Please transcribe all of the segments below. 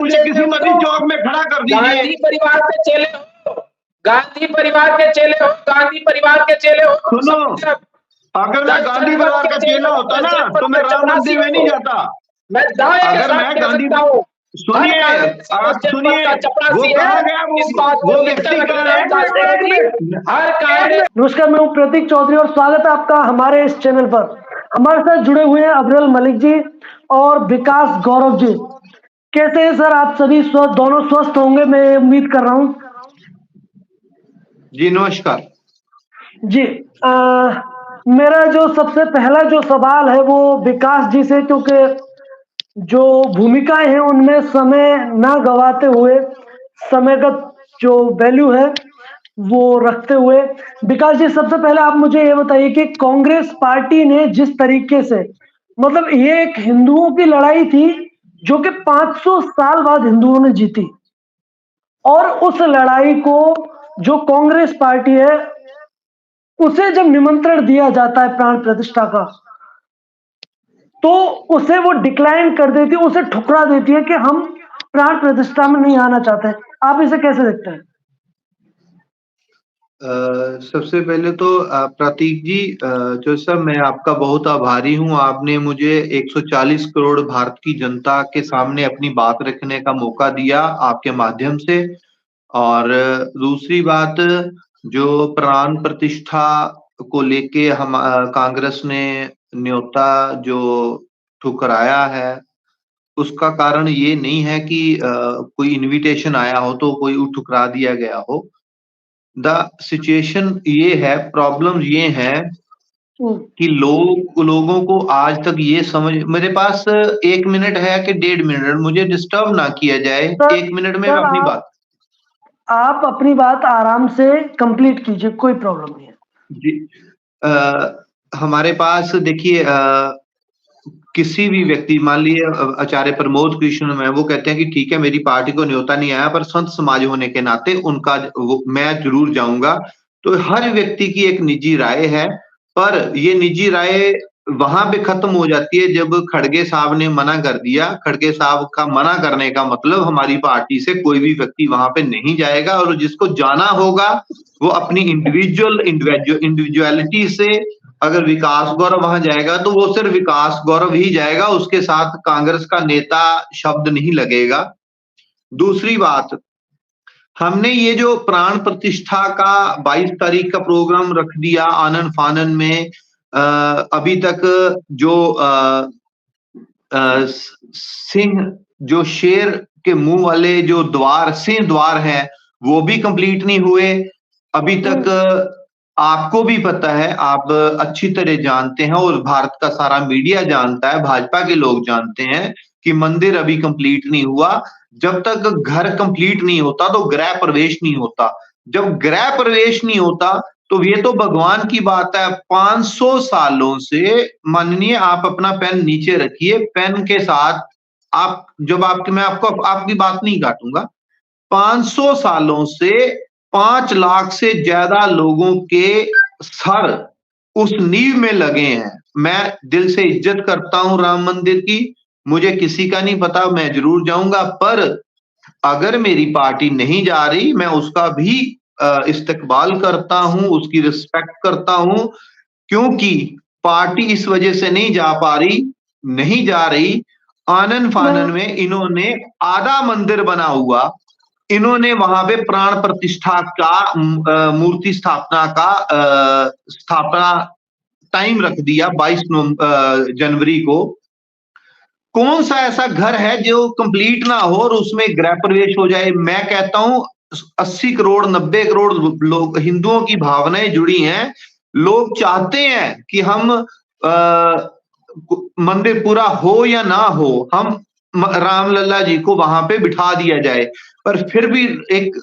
मुझे किसी मस्जिद चौक में खड़ा कर दीजिए। गांधी परिवार के चेले हो, गांधी परिवार के चेले हो, गांधी परिवार के चेले हो। सुनो, अगर मैं गांधी परिवार का चेला होता ना तो मैं राम मंदिर में नहीं जाता। मैं दावे के अगर साथ मैं कह गांधी सकता हूं, सुनिए, आप सुनिए, वो कहाँ गया, वो व्यक्ति कहाँ है? नमस्कार, मैं हूं प्रतीक चौधरी और स्वागत है आपका हमारे इस चैनल पर। हमारे साथ जुड़े हुए हैं अब्दुल मलिक जी और विकास गौरव जी। कैसे हैं सर आप सभी? दोनों स्वस्थ होंगे मैं उम्मीद कर रहा हूं। जी नमस्कार जी। मेरा जो सबसे पहला जो सवाल है वो विकास जी से, क्योंकि जो भूमिकाएं हैं उनमें समय ना गवाते हुए समयगत जो वैल्यू है वो रखते हुए, विकास जी सबसे पहले आप मुझे ये बताइए कि कांग्रेस पार्टी ने जिस तरीके से, मतलब ये एक हिंदुओं की लड़ाई थी जो कि 500 साल बाद हिंदुओं ने जीती, और उस लड़ाई को जो कांग्रेस पार्टी है उसे जब निमंत्रण दिया जाता है प्राण प्रतिष्ठा का, तो उसे वो डिक्लाइन कर देती है, उसे ठुकरा देती है कि हम प्राण प्रतिष्ठा में नहीं आना चाहते। आप इसे कैसे देखते हैं? सबसे पहले तो प्रतीक जी, जो सर मैं आपका बहुत आभारी हूं। आपने मुझे 140 करोड़ भारत की जनता के सामने अपनी बात रखने का मौका दिया आपके माध्यम से। और दूसरी बात, जो प्राण प्रतिष्ठा को लेके हम कांग्रेस ने न्योता जो ठुकराया है, उसका कारण ये नहीं है कि कोई इनविटेशन आया हो तो कोई ठुकरा दिया गया हो। द सिचुएशन ये है, प्रॉब्लम ये है कि लोगों को आज तक ये समझ, मेरे पास 1 मिनट है कि 1.5 मिनट, मुझे डिस्टर्ब ना किया जाए। 1 मिनट में मैं अपनी बात, आप अपनी बात आराम से कंप्लीट कीजिए, कोई प्रॉब्लम नहीं है जी। हमारे पास देखिए, किसी भी व्यक्ति, मान लिए आचार्य प्रमोद कृष्ण में, वो कहते हैं कि ठीक है मेरी पार्टी को न्योता नहीं आया पर संत समाज होने के नाते उनका मैं जरूर जाऊंगा। तो हर व्यक्ति की एक निजी राय है, पर ये निजी राय वहां पे खत्म हो जाती है जब खड़गे साहब ने मना कर दिया। खड़गे साहब का मना करने का मतलब हमारी पार्टी से कोई भी व्यक्ति वहां पे नहीं जाएगा, और जिसको जाना होगा वो अपनी इंडिविजुअलिटी से, अगर विकास गौरव वहां जाएगा तो वो सिर्फ विकास गौरव ही जाएगा, उसके साथ कांग्रेस का नेता शब्द नहीं लगेगा। दूसरी बात, हमने ये जो प्राण प्रतिष्ठा का 22 तारीख का प्रोग्राम रख दिया आनन फानन में, अभी तक जो सिंह, जो शेर के मुंह वाले जो द्वार, सिंह द्वार है, वो भी कंप्लीट नहीं हुए अभी तक। आपको भी पता है, आप अच्छी तरह जानते हैं और भारत का सारा मीडिया जानता है, भाजपा के लोग जानते हैं कि मंदिर अभी कंप्लीट नहीं हुआ। जब तक घर कंप्लीट नहीं होता तो गृह प्रवेश नहीं होता। जब गृह प्रवेश नहीं होता तो ये तो भगवान की बात है। 500 सालों से, माननीय आप अपना पेन नीचे रखिए, पेन के साथ आप, जब आपके, मैं आपको आपकी बात नहीं काटूंगा। 500 सालों से 5 लाख से ज्यादा लोगों के सर उस नींव में लगे हैं। मैं दिल से इज्जत करता हूं राम मंदिर की, मुझे किसी का नहीं पता, मैं जरूर जाऊंगा। पर अगर मेरी पार्टी नहीं जा रही, मैं उसका भी इस्तकबाल करता हूं, उसकी रिस्पेक्ट करता हूं, क्योंकि पार्टी इस वजह से नहीं जा पा रही, नहीं जा रही। आनन फानन में इन्होंने आधा मंदिर बना हुआ, इन्होंने वहां पे प्राण प्रतिष्ठा का, मूर्ति स्थापना का स्थापना टाइम रख दिया 22 जनवरी को। कौन सा ऐसा घर है जो कंप्लीट ना हो और उसमें गृह प्रवेश हो जाए? मैं कहता हूं 80 करोड़ 90 करोड़ लोग, हिंदुओं की भावनाएं जुड़ी हैं। लोग चाहते हैं कि हम मंदिर पूरा हो या ना हो, हम रामलला जी को वहां पे बिठा दिया जाए। पर फिर भी एक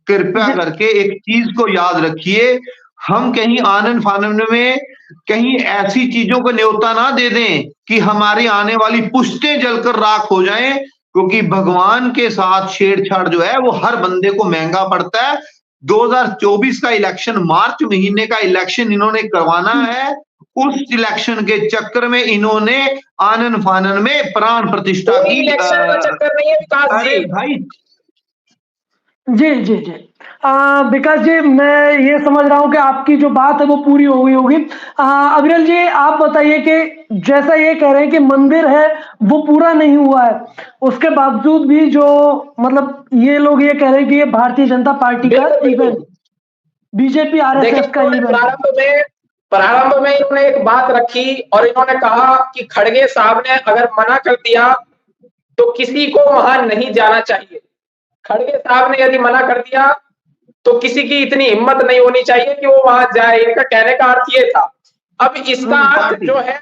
कृपया करके एक चीज को याद रखिए, हम कहीं आनन फानन में कहीं ऐसी चीजों को न्योता ना दे दें कि हमारी आने वाली पुश्तें जलकर राख हो जाएं, क्योंकि भगवान के साथ छेड़छाड़ जो है वो हर बंदे को महंगा पड़ता है। 2024 का इलेक्शन, मार्च महीने का इलेक्शन इन्होंने करवाना है, उस इलेक्शन के चक्कर में इन्होंने आनन फानन में प्राण प्रतिष्ठा कोई की। इलेक्शन का चक्कर नहीं है विकास अरे जी। भाई, जी जी जी। विकास जी, मैं ये समझ रहा हूँ कि आपकी जो बात है वो पूरी हो गई होगी। अविरल जी, आप बताइए कि जैसा ये कह रहे हैं कि मंदिर है वो पूरा नहीं हुआ है, उसके बावजूद भी जो मतलब ये लोग ये कह रहे हैं कि ये भारतीय जनता पार्टी का बिल्कुल बिल्कुल। इवेंट, बीजेपी देखिए, आरएसएस का इन्होंने इवेंट है। प्रारंभ में इन्होंने एक बात रखी और इन्होंने कहा कि खड़गे साहब ने अगर मना कर दिया तो किसी को वहां नहीं जाना चाहिए। खड़गे साहब ने यदि मना कर दिया तो किसी की इतनी हिम्मत नहीं होनी चाहिए कि वो वहां जाए। इनका कहने का अर्थ ये था। अब इसका अर्थ जो है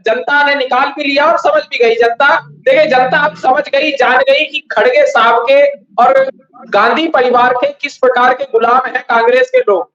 जनता ने निकाल भी लिया और समझ भी गई जनता। देखिए, जनता अब समझ गई, जान गई कि खड़गे साहब के और गांधी परिवार के किस प्रकार के गुलाम हैं कांग्रेस के लोग।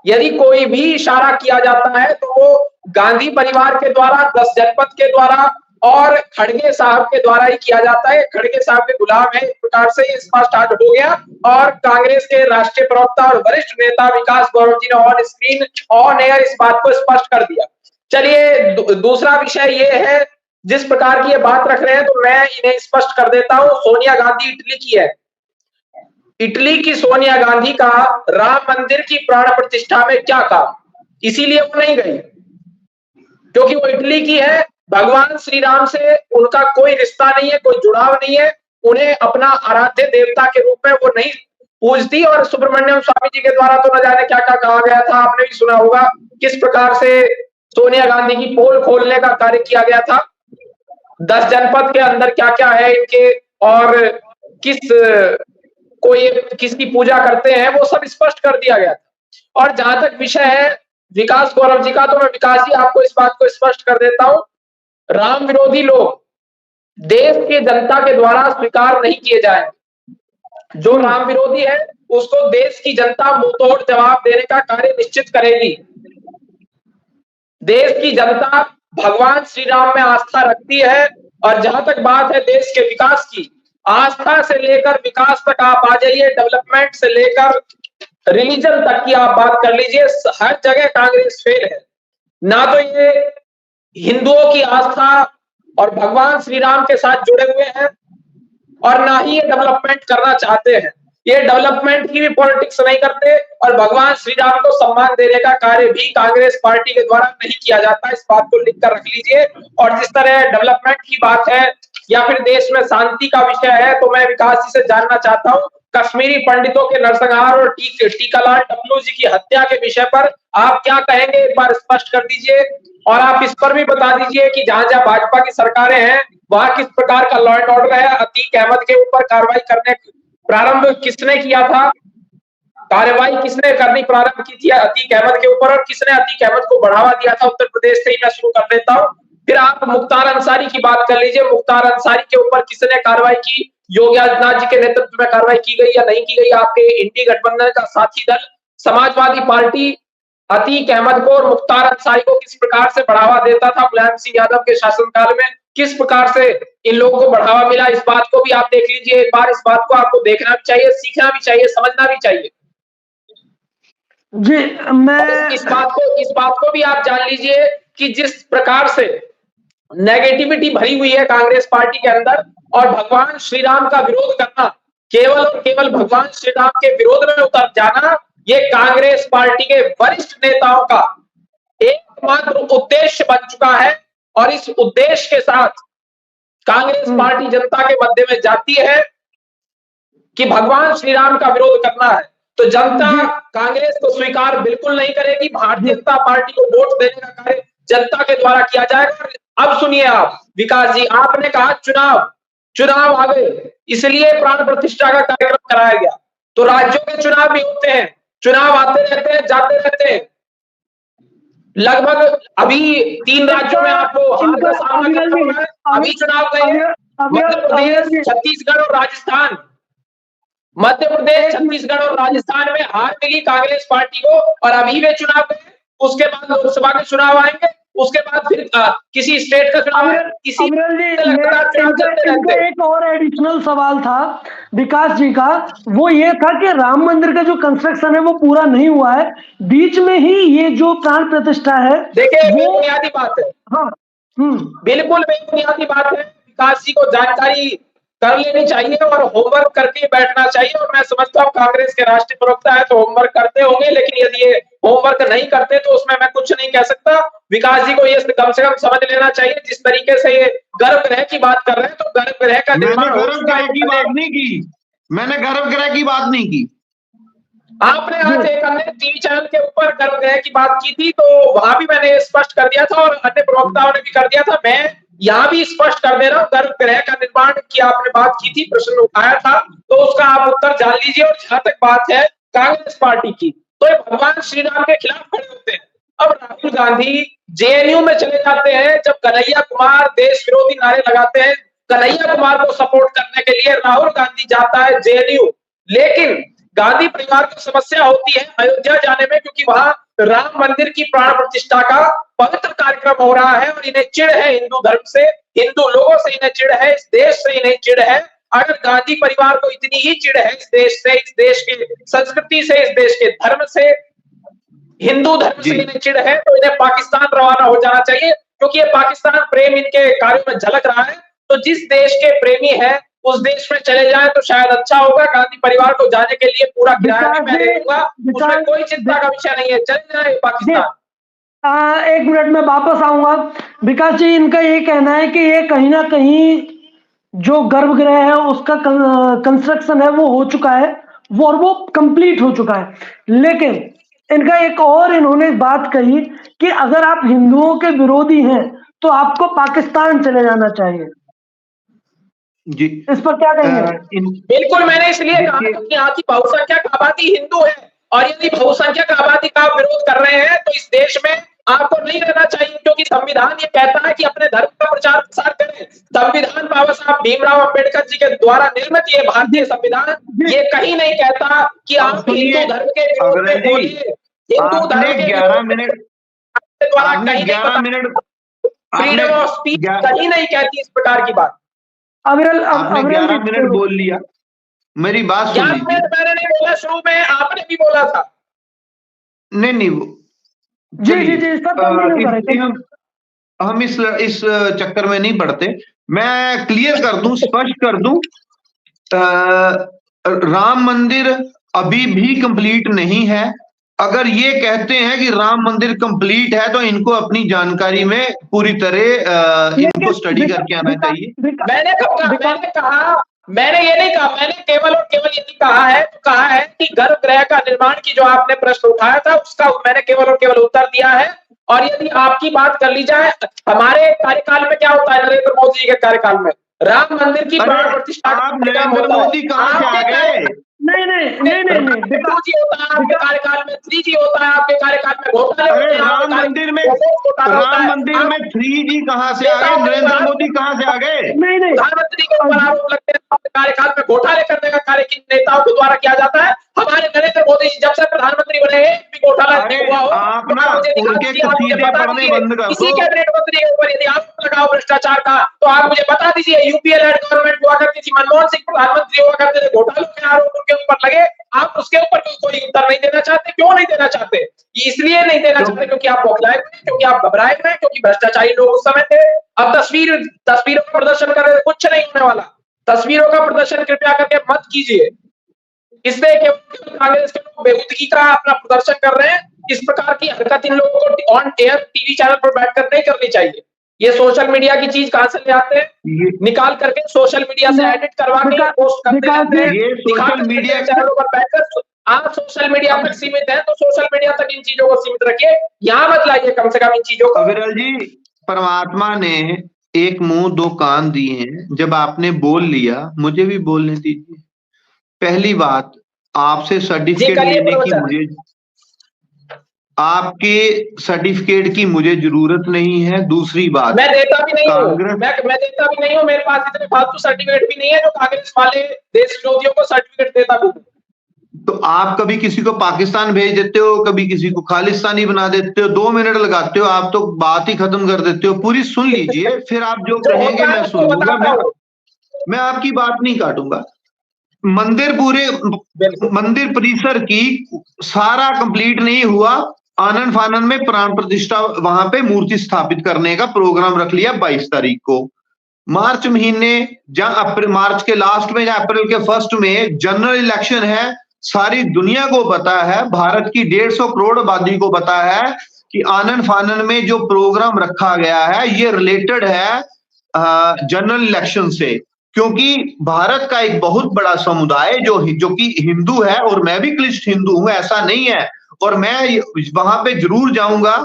यदि कोई भी इशारा किया जाता है तो वो गांधी परिवार के द्वारा, 10 जनपद के द्वारा और खड़गे साहब के द्वारा ही किया जाता है। खड़गे साहब के गुलाम है, इस प्रकार से ये स्पष्ट हो गया। और कांग्रेस के राष्ट्रीय प्रवक्ता और वरिष्ठ नेता विकास गौरव जी ने ऑन स्क्रीन, ऑन एयर इस बात को स्पष्ट कर दिया। चलिए, दूसरा विषय ये है, जिस प्रकार की ये बात रख रहे हैं तो मैं इन्हें स्पष्ट कर देता हूं। सोनिया गांधी इटली की है। इटली की सोनिया गांधी का राम मंदिर की प्राण प्रतिष्ठा में क्या काम, इसीलिए वो नहीं गई क्योंकि वो इटली की है। भगवान श्री राम से उनका कोई रिश्ता नहीं है, कोई जुड़ाव नहीं है। उन्हें अपना आराध्य देवता के रूप में वो नहीं पूजती। और सुब्रमण्यम स्वामी जी के द्वारा तो न जाने क्या क्या कहा गया था, आपने भी सुना होगा किस प्रकार से सोनिया गांधी की पोल खोलने का कार्य किया गया था। 10 जनपद के अंदर क्या क्या है इनके और किसकी पूजा करते हैं, वो सब स्पष्ट कर दिया गया था। और जहां तक विषय है विकास गौरव जी का, तो मैं विकास जी आपको इस बात को स्पष्ट कर देता हूं। राम विरोधी लोग देश के जनता के द्वारा स्वीकार नहीं किए जाएंगे। जो राम विरोधी है उसको देश की जनता मुंहतोड़ जवाब देने का कार्य निश्चित करेगी। देश की जनता भगवान श्री राम में आस्था रखती है। और जहां तक बात है देश के विकास की, आस्था से लेकर विकास तक आप आ जाइए, डेवलपमेंट से लेकर रिलीजन तक की आप बात कर लीजिए, हर जगह कांग्रेस फेल है। ना तो ये हिंदुओं की आस्था और भगवान श्री राम के साथ जुड़े हुए हैं और ना ही ये डेवलपमेंट करना चाहते हैं। ये डेवलपमेंट की भी पॉलिटिक्स नहीं करते और भगवान श्री राम को सम्मान देने का कार्य भी कांग्रेस पार्टी के द्वारा नहीं किया जाता। इस बात को लिख कर रख लीजिए। और जिस तरह डेवलपमेंट की बात है या फिर देश में शांति का विषय है, तो मैं विकास जी से जानना चाहता हूं, कश्मीरी पंडितों के नरसंहार और टीकालाल टप्पू जी की हत्या के विषय पर आप क्या कहेंगे, एक बार स्पष्ट कर दीजिए। और आप इस पर भी बता दीजिए कि जहां जहां भाजपा की सरकारें हैं वहां किस प्रकार का लॉ एंड ऑर्डर है। अतीक अहमद के ऊपर कार्रवाई करने प्रारंभ किसने किया था, कार्रवाई किसने करनी प्रारंभ की थी अतीक अहमद के ऊपर, और किसने अतीक अहमद को बढ़ावा दिया था। उत्तर प्रदेश से ही मैं शुरू कर लेता हूं। फिर आप मुख्तार अंसारी की बात कर लीजिए। मुख्तार अंसारी के ऊपर किसने कार्रवाई की, योगी आदित्यनाथ जी के नेतृत्व में कार्रवाई की गई या नहीं की गई। आपके इंडी गठबंधन का साथी दल समाजवादी पार्टी अतीक अहमद को और मुख्तार अंसारी को किस प्रकार से बढ़ावा देता था मुलायम सिंह यादव के शासनकाल में, किस प्रकार से इन लोगों को बढ़ावा मिला, इस बात को भी आप देख लीजिए एक बार। इस बात को आपको देखना भी चाहिए, सीखना भी चाहिए, समझना भी चाहिए जी। मैं इस बात को भी आप जान लीजिए कि जिस प्रकार से नेगेटिविटी भरी हुई है कांग्रेस पार्टी के अंदर और भगवान श्री राम का विरोध करना, केवल और केवल भगवान श्री राम के विरोध में उतर जाना, ये कांग्रेस पार्टी के वरिष्ठ नेताओं का एकमात्र उद्देश्य बन चुका है। और इस उद्देश्य के साथ कांग्रेस पार्टी जनता के मध्य में जाती है कि भगवान श्री राम का विरोध करना है, तो जनता कांग्रेस को स्वीकार बिल्कुल नहीं करेगी। भारतीय जनता पार्टी को वोट देने का कार्य जनता के द्वारा किया जाएगा। अब सुनिए आप विकास जी, आपने कहा चुनाव आ गए इसलिए प्राण प्रतिष्ठा का कार्यक्रम कराया गया। तो राज्यों के चुनाव भी होते हैं, चुनाव आते रहते हैं, जाते रहते हैं। लगभग अभी 3 राज्यों में आपको हार का सामना करना पड़ा है। अभी चुनाव गए मध्य प्रदेश, छत्तीसगढ़ और राजस्थान। मध्य प्रदेश, छत्तीसगढ़ और राजस्थान में हार मिली कांग्रेस पार्टी को और अभी वे चुनाव गए। उसके बाद लोकसभा के चुनाव आएंगे, उसके बाद फिर किसी स्टेट का चुनाव है। इसी एक और एडिशनल सवाल था विकास जी का, वो ये था कि राम मंदिर का जो कंस्ट्रक्शन है वो पूरा नहीं हुआ है, बीच में ही ये जो प्राण प्रतिष्ठा है देखिए वो, बेबुनियादी बात है, हाँ, बिल्कुल बेबुनियादी बात है। विकास जी को जानकारी कर लेनी चाहिए और होमवर्क करके बैठना चाहिए। और मैं समझता हूँ कांग्रेस के राष्ट्रीय प्रवक्ता है तो होमवर्क करते होंगे, लेकिन यदि ये होमवर्क नहीं करते तो उसमें मैं कुछ नहीं कह सकता। विकास जी को ये कम से कम समझ लेना चाहिए, जिस तरीके से ये गर्भगृह की बात कर रहे हैं तो गर्भगृह का मैंने निर्माण हो चुका गर्भगृह है। की बात नहीं की, मैंने गर्भगृह की बात नहीं की। आपने आज एक अन्य टीवी चैनल के ऊपर गर्भगृह की बात की थी तो वहां भी मैंने स्पष्ट कर दिया था और अन्य प्रवक्ताओं ने भी कर दिया था। मैं यहाँ भी स्पष्ट कर दे रहा हूँ, गर्भगृह का निर्माण की आपने बात की थी, प्रश्न उठाया था, तो उसका आप उत्तर जान लीजिए। और जहां तक बात है कांग्रेस पार्टी की, तो ये भगवान श्री राम के खिलाफ खड़े होते हैं। अब राहुल गांधी जेएनयू में चले जाते हैं, जब कन्हैया कुमार देश विरोधी नारे लगाते हैं, कन्हैया कुमार को सपोर्ट करने के लिए राहुल गांधी जाता है जेएनयू। लेकिन गांधी परिवार को समस्या होती है अयोध्या जाने में, क्योंकि वहां राम मंदिर की प्राण प्रतिष्ठा का पवित्र कार्यक्रम हो रहा है और इन्हें चिढ़ है हिंदू धर्म से, हिंदू लोगों से इन्हें चिढ़ है, इस देश से इन्हें चिढ़ है। अगर गांधी परिवार को इतनी ही चिढ़ है इस देश से, इस देश की संस्कृति से, इस देश के धर्म से, हिंदू धर्म से इन्हें चिढ़ है, तो इन्हें पाकिस्तान रवाना हो जाना चाहिए, क्योंकि ये पाकिस्तान प्रेम इनके कार्यों में झलक रहा है। तो जिस देश के प्रेमी है उस देश में चले जाए तो शायद अच्छा होगा। गांधी परिवार को जाने के लिए पूरा किराया भी मैं दे दूंगा, उसमें कोई चिंता का विषय नहीं है, चले जाए पाकिस्तान। एक मिनट में वापस आऊंगा। विकास जी, इनका ये कहना है कि ये कहीं ना कहीं जो गर्भगृह है उसका कंस्ट्रक्शन है वो हो चुका है, वो कंप्लीट हो चुका है, लेकिन इनका एक और इन्होंने बात कही कि अगर आप हिंदुओं के विरोधी हैं तो आपको पाकिस्तान चले जाना चाहिए जी। इस पर क्या कहेंगे? बिल्कुल, मैंने इसलिए कहा कि यहाँ की बहुसंख्यक आबादी हिंदू है और यदि बहुसंख्यक आबादी का आप विरोध कर रहे हैं तो इस देश में आपको नहीं रहना चाहिए, क्योंकि संविधान ये कहता है कि अपने धर्म का प्रचार प्रसार करें। संविधान बाबा साहब भीमराव अंबेडकर जी के द्वारा निर्मित ये भारतीय संविधान ये कहीं नहीं कहता कि आप हिंदू धर्म के विरोध में बोलिए। हिंदू धर्म के 11 मिनट द्वारा कहीं नहीं, फ्रीडम ऑफ स्पीच कहीं नहीं कहती इस प्रकार की बात। आपने 11 मिनट बोल लिया, मेरी बात सुन लीजिए। मैंने नहीं बोला, शुरू में आपने भी बोला था। नहीं जी, हम इस चक्कर में नहीं पड़ते। मैं क्लियर कर दूं, स्पष्ट कर दूं, राम मंदिर अभी भी कंप्लीट नहीं है। अगर ये कहते हैं कि राम मंदिर कंप्लीट है तो इनको अपनी जानकारी में पूरी तरह इनको स्टडी करके आना चाहिए। मैंने ये नहीं कहा, मैंने केवल और केवल यही कहा है कि गर्भगृह का निर्माण की जो आपने प्रश्न उठाया था उसका मैंने केवल और केवल उत्तर दिया है। और यदि आपकी बात कर ली जाए, हमारे कार्यकाल में क्या होता है, नरेंद्र मोदी जी के कार्यकाल में राम मंदिर की प्राण प्रतिष्ठा नरेंद्र मोदी कहां से आ गए? नहीं, 2G होता है आपके कार्यकाल में, 3G होता है आपके कार्यकाल में, घोटाले होते हैं राम मंदिर में 3G कहां से आ गए? नरेंद्र मोदी कहां से आ गए? प्रधानमंत्री के ऊपर आरोप लगते हैं आपके कार्यकाल में घोटाले करने का कार्य किन नेताओं के द्वारा किया जाता है। हमारे नरेंद्र मोदी जी जब से प्रधानमंत्री बने हैं घोटाला नहीं हुआ हो, आप ना उनके कसीदे पढ़ने बंद कर दो। किसी कैबिनेट मंत्री के ऊपर यदि आरोप लगाओ भ्रष्टाचार का तो आप मुझे बता दीजिए। यूपीए लेड गवर्नमेंट हुआ करती थी, मनमोहन सिंह प्रधानमंत्री हुआ करते थे, घोटालों के आरोप उनके ऊपर लगे, आप उसके ऊपर कोई उत्तर नहीं देना चाहते। क्यों नहीं देना चाहते? इसलिए नहीं देना चाहते क्योंकि आप बौखलाए हुए, क्योंकि आप घबराए हुए, क्योंकि भ्रष्टाचारी लोग उस समय थे। अब तस्वीरों का प्रदर्शन कर रहे, कुछ नहीं होने वाला। तस्वीरों का प्रदर्शन कृपया करके मत कीजिए, इसलिए कांग्रेस के लोग बेहूदगी का अपना प्रदर्शन कर रहे हैं। इस प्रकार की हरकत इन लोगों को ऑन एयर टीवी चैनल पर बैठकर नहीं करनी चाहिए। ये सोशल मीडिया की चीज कहां से ले आते हैं, निकाल करके सोशल मीडिया से एडिट करवा के पोस्ट करते रहते हैं। सोशल मीडिया चैनलों पर बैठकर आप सोशल मीडिया तक सीमित है तो सोशल मीडिया तक इन चीजों को सीमित रखिए, यहाँ मत लाइए कम से कम इन चीजों को। विरल जी, परमात्मा ने एक मुंह दो कान दिए हैं। जब आपने बोल लिया मुझे भी बोलने दीजिए। पहली बात, आपसे सर्टिफिकेट लेने की मुझे, आपके सर्टिफिकेट की मुझे जरूरत नहीं है। दूसरी बात, मैं देता भी नहीं हूँ, मैं देता भी नहीं हूँ। मेरे पास इतने फालतू सर्टिफिकेट भी नहीं है जो कांग्रेस वाले देश विरोधियों को सर्टिफिकेट देता भी। तो आप कभी किसी को पाकिस्तान भेज देते हो, कभी किसी को खालिस्तानी बना देते हो, 2 मिनट लगाते हो, आप तो बात ही खत्म कर देते हो। पूरी सुन लीजिए, फिर आप जो कहेंगे मैं सुन लूंगा। मैं आपकी बात नहीं काटूंगा। मंदिर परिसर की सारा कंप्लीट नहीं हुआ, आनंद फानन में प्राण प्रतिष्ठा वहां पे मूर्ति स्थापित करने का प्रोग्राम रख लिया 22 तारीख को। मार्च महीने मार्च के लास्ट में या अप्रैल के फर्स्ट में जनरल इलेक्शन है। सारी दुनिया को पता है, भारत की 150 करोड़ आबादी को पता है कि आनंद फानन में जो प्रोग्राम रखा गया है ये रिलेटेड है जनरल इलेक्शन से, क्योंकि भारत का एक बहुत बड़ा समुदाय जो कि हिंदू है, और मैं भी क्लिष्ट हिंदू हूं, ऐसा नहीं है, और मैं वहां पे जरूर जाऊंगा।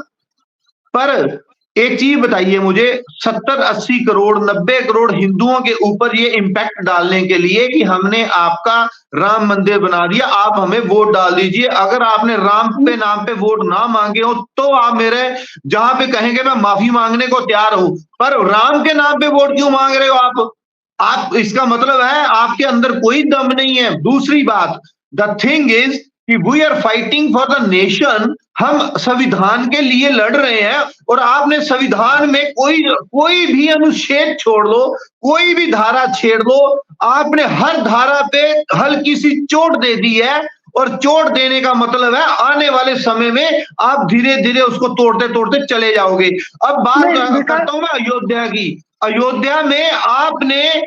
पर एक चीज बताइए मुझे, 70-80 करोड़ 90 करोड़ हिंदुओं के ऊपर ये इम्पैक्ट डालने के लिए कि हमने आपका राम मंदिर बना दिया, आप हमें वोट डाल दीजिए। अगर आपने राम पे नाम पे वोट ना मांगे हो तो आप मेरे जहां पे कहेंगे मैं माफी मांगने को तैयार हूं, पर राम के नाम पे वोट क्यों मांग रहे हो आप इसका मतलब है आपके अंदर कोई दम नहीं है। दूसरी बात, द थिंग इज कि we are fighting for the nation, हम संविधान के लिए लड़ रहे हैं, और आपने संविधान में कोई भी अनुच्छेद छोड़ दो, कोई भी धारा छेड़ दो, आपने हर धारा पे हल्की सी चोट दे दी है, और चोट देने का मतलब है आने वाले समय में आप धीरे धीरे उसको तोड़ते तोड़ते चले जाओगे। अब बात करता हूं मैं अयोध्या की। अयोध्या में आपने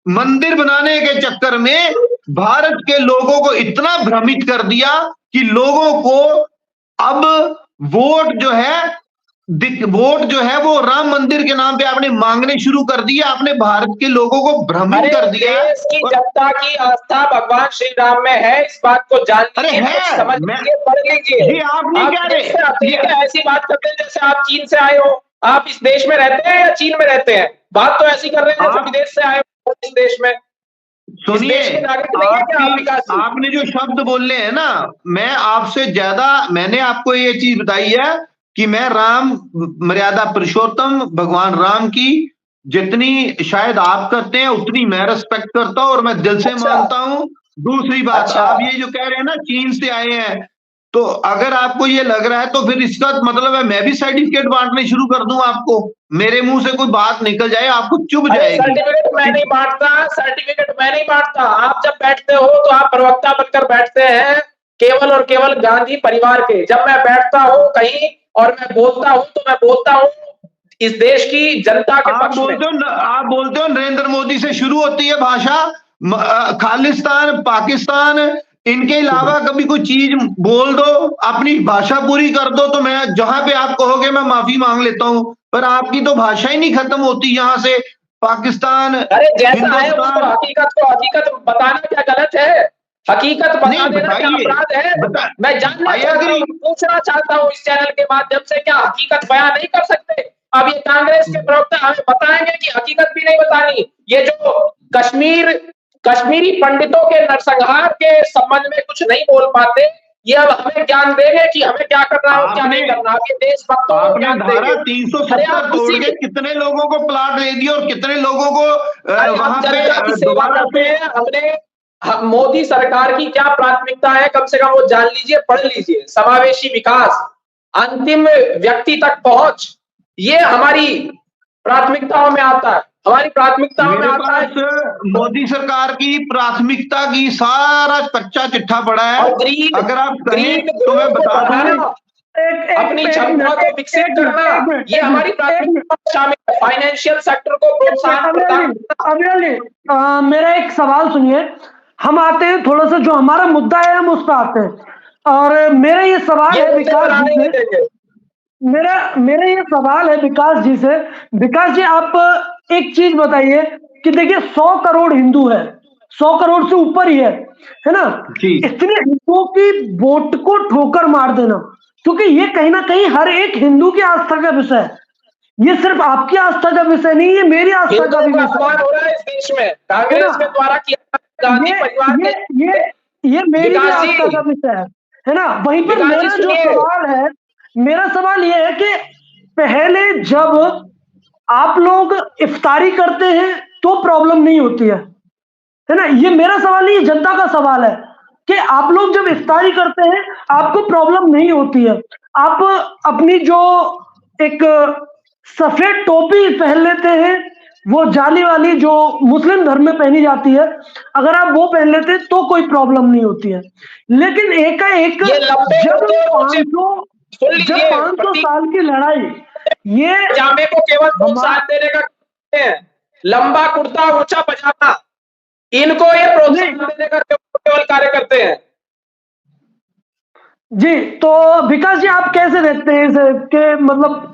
मंदिर बनाने के चक्कर में भारत के लोगों को इतना भ्रमित कर दिया कि लोगों को अब वोट जो है वो राम मंदिर के नाम पे आपने मांगने शुरू कर दिया, आपने भारत के लोगों को भ्रमित कर दिया। देश की जनता की आस्था भगवान श्री राम में है, इस बात को जान लीजिए, समझ लीजिए, पढ़ लीजिए। आप नहीं कह रहे ऐसी बात करते हैं जैसे आप चीन से आए हो। आप इस देश में रहते हैं या चीन में रहते हैं? बात तो ऐसी कर रहे हैं जैसे विदेश से आए हो इस देश में। सुनिए, आपने जो शब्द बोले हैं ना, मैं आपसे ज्यादा, मैंने आपको ये चीज बताई है कि मैं राम मर्यादा पुरुषोत्तम भगवान राम की जितनी शायद आप करते हैं उतनी मैं रिस्पेक्ट करता हूं और मैं दिल से मानता हूं। दूसरी बात, आप ये जो कह रहे हैं ना चीन से आए हैं, तो अगर आपको ये लग रहा है तो फिर इसका मतलब है मैं भी सर्टिफिकेट बांटने शुरू कर दूं आपको, मेरे मुंह से कोई बात निकल जाए आपको चुभ जाएगी। सर्टिफिकेट मैं नहीं बांटता, आप जब बैठते हो तो आप प्रवक्ता बनकर बैठते हैं केवल और केवल गांधी परिवार के। जब मैं बैठता हूं कहीं और मैं बोलता हूं तो मैं बोलता हूं इस देश की जनता के पक्ष में। आप बोलते हो नरेंद्र मोदी से शुरू होती है भाषा, खालिस्तान, पाकिस्तान, इनके अलावा कभी कोई चीज बोल दो, अपनी भाषा पूरी कर दो, तो मैं जहां पे आप कहोगे मैं माफी मांग लेता हूं, पर आपकी तो भाषा ही नहीं खत्म होती यहां से पाकिस्तान। अरे जैसा है उसको हकीकत बताना क्या गलत है? हकीकत बता देना क्या अपराध है? मैं जानना चाहता हूं, पूछना चाहता हूं इस चैनल के माध्यम से, क्या हकीकत बयान नहीं कर सकते? अब ये कांग्रेस के प्रवक्ता हमें बताएंगे कि हकीकत भी नहीं बतानी। ये जो कश्मीरी पंडितों के नरसंहार के संबंध में कुछ नहीं बोल पाते, ये अब हमें ज्ञान देंगे कि हमें क्या करना है और क्या नहीं करना। ये देशभक्तों को ज्ञान देंगे। 370 तोड़ के कितने लोगों को प्लाट दे दिया और कितने लोगों को वहां पे सेवा करते हैं। हमने मोदी सरकार की क्या प्राथमिकता है कम से कम वो जान लीजिए, पढ़ लीजिए। समावेशी विकास, अंतिम व्यक्ति तक पहुंच, ये हमारी प्राथमिकताओं में आता है। हमारी प्राथमिकताओं में आता है। मोदी सरकार की प्राथमिकता की सारा कच्चा चिट्ठा पड़ा है। अगर आप कहें तो मैं बता दूं, अपनी क्षमता को विकसित करना, ये हमारी प्राथमिकता शामिल है। फाइनेंशियल सेक्टर को प्रोत्साहन प्रदान। मेरा एक सवाल सुनिए, हम आते हैं थोड़ा सा जो हमारा मुद्दा है हम उस पर आते हैं। और मेरा ये सवाल है विकास जी से, मेरा ये सवाल है विकास जी से। विकास जी, आप एक चीज बताइए कि देखिए 100 करोड़ हिंदू है, 100 करोड़ से ऊपर ही है ना? इतने हिंदुओं की वोट को ठोकर मार देना, क्योंकि ये कहीं ना कहीं हर एक हिंदू की आस्था का विषय है। ये सिर्फ आपकी आस्था का विषय नहीं, ये मेरी आस्था का भी विषय हो रहा है इस देश में, कांग्रेस के द्वारा किया। ये मेरी आस्था का विषय है ना? वहीं पर मेरा जो सवाल है, मेरा सवाल यह है कि पहले जब आप लोग इफ्तारी करते हैं तो प्रॉब्लम नहीं होती है ना? ये मेरा सवाल नहीं, जनता का सवाल है कि आप लोग जब इफ्तारी करते हैं आपको प्रॉब्लम नहीं होती है। आप अपनी जो एक सफेद टोपी पहन लेते हैं वो जाली वाली जो मुस्लिम धर्म में पहनी जाती है, अगर आप वो पहन लेते तो कोई प्रॉब्लम नहीं होती है। लेकिन एकाएक ये लंबे जब कुर्ते और ऊंचे 500 सुन लीजिए, 500 साल की लड़ाई, ये पजामे को केवल प्रोत्साहन देने का कहते हैं, लंबा कुर्ता ऊंचा पजामा, इनको ये प्रोत्साहन देने का केवल कार्य करते हैं। जी, तो विकास जी आप कैसे देखते हैं इसे, कि मतलब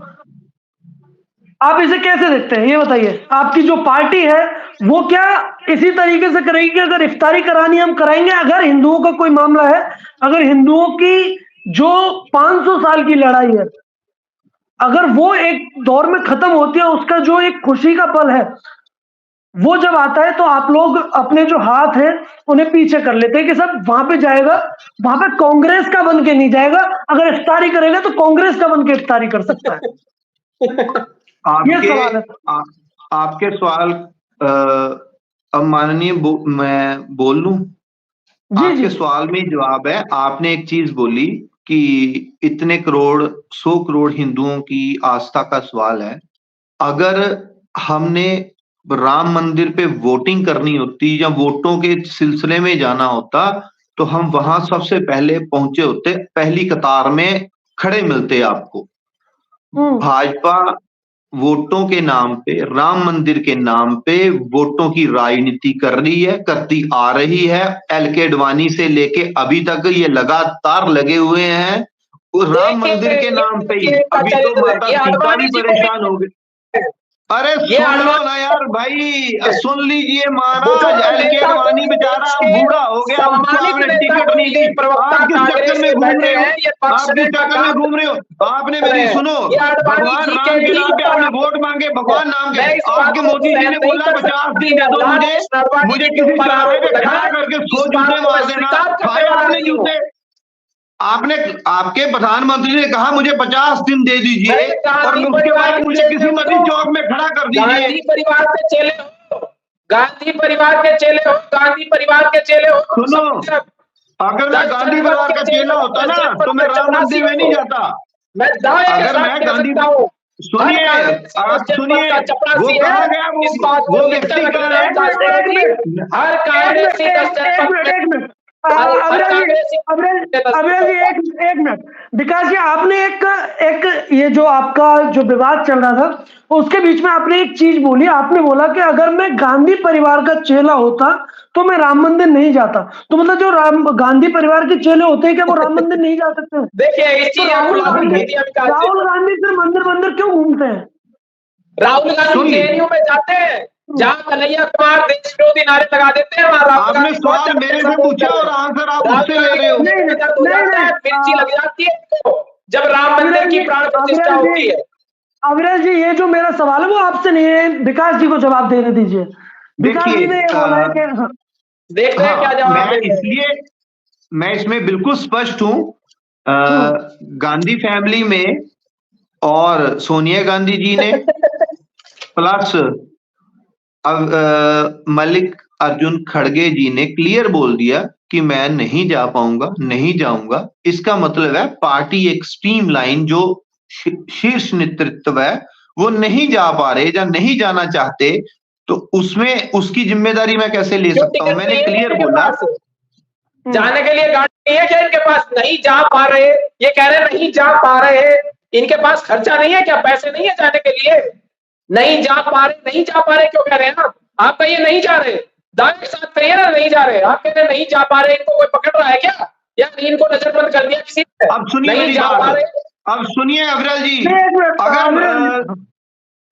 आप इसे कैसे देखते हैं, ये बताइए। आपकी जो पार्टी है वो क्या इसी तरीके से करेगी कि अगर इफ्तारी करानी हम कराएंगे, अगर हिंदुओं का कोई मामला है, अगर हिंदुओं की जो 500 साल की लड़ाई है, अगर वो एक दौर में खत्म होती है, उसका जो एक खुशी का पल है, वो जब आता है तो आप लोग अपने जो हाथ हैं उन्हें पीछे कर लेते हैं कि सब वहां पे जाएगा, वहां पे कांग्रेस का बन के नहीं जाएगा, अगर इफ्तारी करेगा तो कांग्रेस का बन के इफ्तारी कर सकता है। ये सवाल है। आपके सवाल अब माननीय मैं बोल लूं? आपके सवाल में जवाब है। आपने एक चीज बोली कि इतने करोड़ 100 करोड़ हिंदुओं की आस्था का सवाल है। अगर हमने राम मंदिर पे वोटिंग करनी होती या वोटों के सिलसिले में जाना होता तो हम वहां सबसे पहले पहुंचे होते, पहली कतार में खड़े मिलते आपको। भाजपा वोटों के नाम पे, राम मंदिर के नाम पे वोटों की राजनीति कर रही है, करती आ रही है। एलके अडवाणी से लेके अभी तक ये लगातार लगे हुए हैं राम मंदिर के नाम पे ही। अभी तो माता सीता भी परेशान हो गई। अरे सुन लो ना यार भाई, सुन लीजिए महाराज। एलके अडवाणी बेचारा बूढ़ा हो गया, उसको आपने टिकट नहीं दी। आप किस चक्कर में घूम रहे हो? आप किस चक्कर में घूम रहे हो? आपने मेरी सुनो, भगवान राम के नाम पे आपने वोट मांगे, भगवान नाम के। आपके मोदी जी ने बोला 50 दिन दे दो मुझे किसी चौराहे पे खड़ा करके 100 जूते मार देना। भाई आपने जूते, आपने, आपके प्रधानमंत्री ने कहा मुझे 50 दिन दे दीजिए और उसके बाद मुझे किसी मस्जिद चौक में खड़ा कर दीजिए। गांधी परिवार के चेले हो, गांधी परिवार के चेले हो, गांधी परिवार के चेले हो। सुनो, अगर मैं गांधी परिवार का चेला होता ना तो मैं राम मंदिर में नहीं जाता। मैं अगर मैं गांधी, सुनिए, आप सुनिए, वो कहा गया, वो व्यक्ति कहा है। हर कांग्रेसी एक मिनट विकास जी, आपने एक ये जो आपका जो विवाद चल रहा था उसके बीच में आपने एक चीज बोली। आपने बोला कि अगर मैं गांधी परिवार का चेला होता तो मैं राम मंदिर नहीं जाता। तो मतलब जो गांधी परिवार के चेले होते हैं क्या वो राम मंदिर नहीं जा सकते? देखिए राहुल गांधी फिर मंदिर क्यों घूमते हैं? राहुल गांधी जेएनयू में जाते हैं जहां कन्हैया कुमार देश विरोधी नारे लगा देते हैं। आपने सवाल मेरे से पूछा और आंसर आप उससे ले रहे हो। मिर्ची लग जाती है जब राम मंदिर की प्राण प्रतिष्ठा होती है। अविनाश जी, ये जो मेरा सवाल है वो आपसे नहीं है, विकास जी को जवाब देने दीजिए। विकास जी ने ये बोला है कि देखते हैं क्या जवाब। इसलिए मैं इसमें बिल्कुल स्पष्ट हूं। गांधी फैमिली में और सोनिया गांधी जी ने प्लस मल्लिक अर्जुन खड़गे जी ने क्लियर बोल दिया कि मैं नहीं जा पाऊंगा, नहीं जाऊंगा। इसका मतलब है पार्टी एक स्ट्रीम लाइन जो शीर्ष नेतृत्व है वो नहीं जा पा रहे या नहीं जाना चाहते, तो उसमें उसकी जिम्मेदारी मैं कैसे ले सकता हूं? मैंने क्लियर बोला। जाने के लिए गाड़ी नहीं है क्या इनके पास? नहीं जा पा रहे, ये कह रहे नहीं जा पा रहे। इनके पास खर्चा नहीं है क्या? पैसे नहीं है जाने के लिए? नहीं जा पा रहे, नहीं जा पा रहे क्यों कह रहे हैं आप? आप कहिए नहीं जा रहे, दावे के साथ कहिए ना नहीं जा रहे। आप कहते हैं नहीं जा पा रहे, इनको कोई पकड़ रहा है क्या? या इनको नजरबंद कर दिया किसी ने? अब सुनिए नहीं जा पा रहे। अब सुनिए अविरल जी,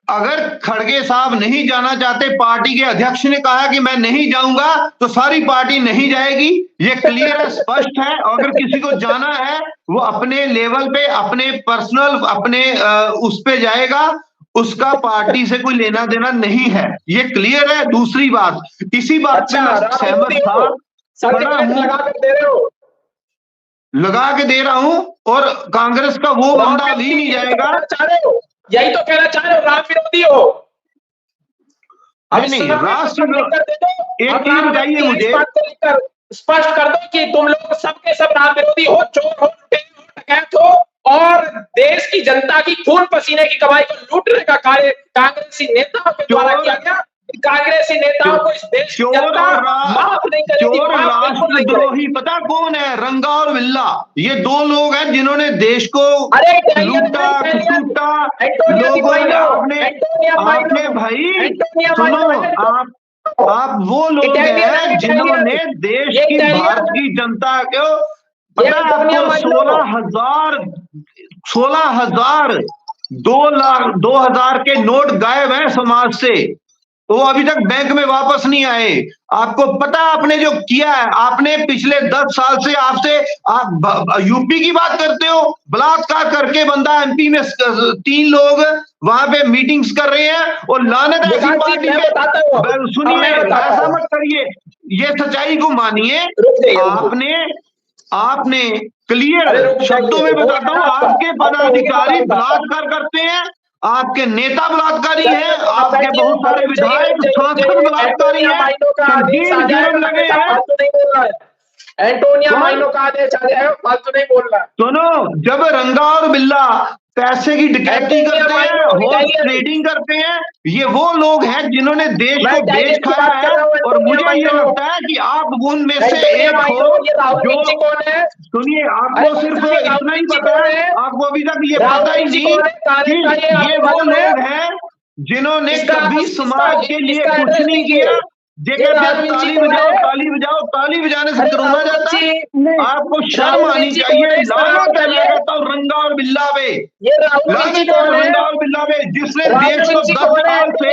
अगर खड़गे साहब नहीं जाना चाहते, पार्टी के अध्यक्ष ने कहा कि मैं नहीं जाऊंगा, तो सारी पार्टी नहीं जाएगी। ये क्लियर है, स्पष्ट है। अगर किसी को जाना है वो अपने लेवल पे, अपने पर्सनल, अपने उस पे जाएगा, उसका पार्टी से कोई लेना देना नहीं है। ये क्लियर है। दूसरी बात, इसी बात पे मैं सहमत था। लगा के दे रहा हूं और कांग्रेस का वो बंदा भी नहीं जाएगा। यही तो कहना चाह रहे हो, राम विरोधी हो। नहीं, राष्ट्र एक चीज बताइए मुझे, स्पष्ट कर दो कि तुम लोग सबके सब राम विरोधी हो, चोर हो, डकैत हो, और देश की जनता की खून पसीने की कमाई को लूटने का कार्य कांग्रेसी नेताओं के द्वारा किया गया। कांग्रेसी नेताओं को इस देश की जनता माफ नहीं करेगी, चोर माफ बिल्कुल नहीं करेगी। राष्ट्रद्रोही पता कौन है? रंगा और बिल्ला। ये दो लोग हैं जिन्होंने देश को लूटा खसूटा। लोगों ने आपने भाई सुनो, आप वो लोग हैं जिन्होंने देश की भारत की जनता को पता है आपको 16,000 2,00,000 के नोट गायब हैं समाज से, तो अभी तक बैंक में वापस नहीं आए। आपको पता आपने जो किया है, आपने पिछले 10 साल से आप यूपी की बात करते हो, बलात्कार करके बंदा एमपी में 3 लोग वहां पे मीटिंग्स कर रहे हैं और लानत ऐसी पार्टी पे। सुनिए, ऐसा मत करिए, ये सच्चाई को मानिए। आपने क्लियर शब्दों में बताता हूं, आपके पदाधिकारी बलात्कार करते हैं, आपके नेता बलात्कारी हैं, आपके बहुत सारे विधायक सांसद बलात्कारी हैं, संगीन जुर्म लगे हैं। एंटोनिया माइनो का आदेश आ जाए, फालतू नहीं बोलना। सुनो, जब रंगा और बिल्ला पैसे की डकैती करते हैं, हॉर्स ट्रेडिंग करते हैं, ये वो लोग हैं जिन्होंने देश को बेच खाया है। और मुझे ये लगता है कि आप उनमें से एक हो जो, सुनिए, आपको सिर्फ इतना ही पता है, आपको अभी तक ये पता ही नहीं कि ये वो लोग हैं जिन्होंने कभी समाज के लिए कुछ नहीं किया। ताली बजाओ, ताली बजाओ, ताली बजाने से करोना जाता है। आपको शर्म आनी चाहिए। लानत है, मैं कहता हूँ रंगा और बिल्ला पे, लानत है रंगा और बिल्ला पे, जिसने देश को 10 साल से,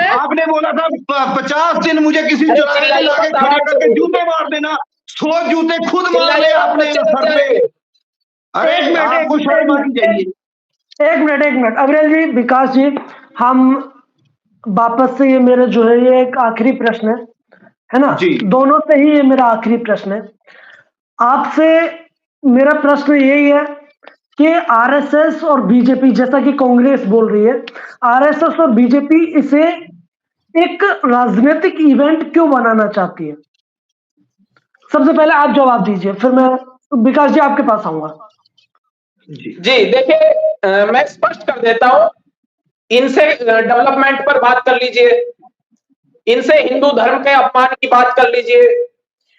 आपने बोला था 50 दिन मुझे किसी चौराहे पे लाके खड़ा करके जूते मार देना, 100 जूते खुद मार ले आपने सर पे। अरे आपको शर्म आनी चाहिए। एक मिनट अग्रज जी, विकास जी, हम वापस से, ये मेरा जो है ये एक आखिरी प्रश्न है ना, दोनों से ही ये मेरा आखिरी प्रश्न है आपसे। मेरा प्रश्न यही है कि आरएसएस और बीजेपी, जैसा कि कांग्रेस बोल रही है, आरएसएस और बीजेपी इसे एक राजनीतिक इवेंट क्यों बनाना चाहती है? सबसे पहले आप जवाब दीजिए, फिर मैं विकास जी आपके पास आऊंगा। जी देखिए, मैं स्पष्ट कर देता हूं, इनसे डेवलपमेंट पर बात कर लीजिए, इनसे हिंदू धर्म के अपमान की बात कर लीजिए।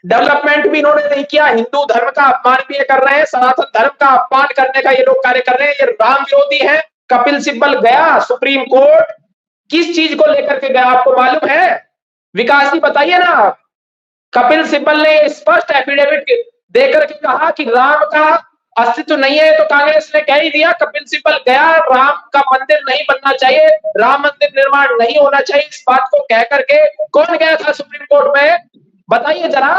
डेवलपमेंट भी इन्होंने नहीं किया, हिंदू धर्म का अपमान भी ये कर रहे हैं, सनातन धर्म का अपमान करने का ये लोग कार्य कर रहे हैं। ये राम विरोधी है। कपिल सिब्बल गया सुप्रीम कोर्ट, किस चीज को लेकर के गया आपको मालूम है? विकास जी बताइए ना। कपिल सिब्बल ने स्पष्ट एफिडेविट देकर के कहा कि राम का अस्तित्व नहीं है, तो कांग्रेस ने कह ही दिया। कपिल सिब्बल गया, राम का मंदिर नहीं बनना चाहिए, राम मंदिर निर्माण नहीं होना चाहिए, इस बात को कह करके कौन गया था सुप्रीम कोर्ट में? बताइए जरा।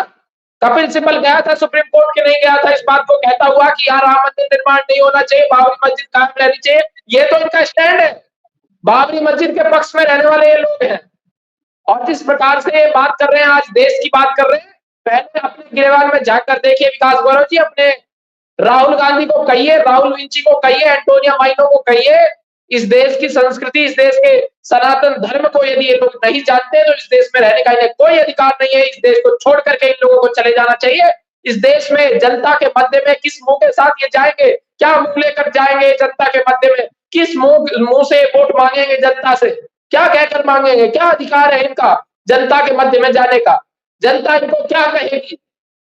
कपिल सिब्बल गया था सुप्रीम कोर्ट के, नहीं गया था इस बात को कहता हुआ कि यार राम मंदिर निर्माण नहीं होना चाहिए, बाबरी मस्जिद कायम रहनी चाहिए। ये तो इनका स्टैंड है। बाबरी मस्जिद के पक्ष में रहने वाले ये लोग हैं। और जिस प्रकार से ये बात कर रहे हैं, आज देश की बात कर रहे हैं, पहले अपने गिरवान में जाकर देखिए विकास गौरव जी, अपने राहुल गांधी को कहिए, राहुल विंची को कहिए, एंटोनिया माइनो को कहिए, इस देश की संस्कृति, इस देश के सनातन धर्म को यदि ये लोग नहीं जानते तो इस देश में रहने का इन्हें कोई अधिकार नहीं है। इस देश को छोड़ करके इन लोगों को चले जाना चाहिए। इस देश में जनता के मध्य में किस मुंह के साथ ये जाएंगे? क्या मुंह लेकर जाएंगे जनता के मध्य में? किस मुंह से वोट मांगेंगे जनता से? क्या कहकर मांगेंगे? क्या अधिकार है इनका जनता के मध्य में जाने का? जनता इनको क्या कहेगी?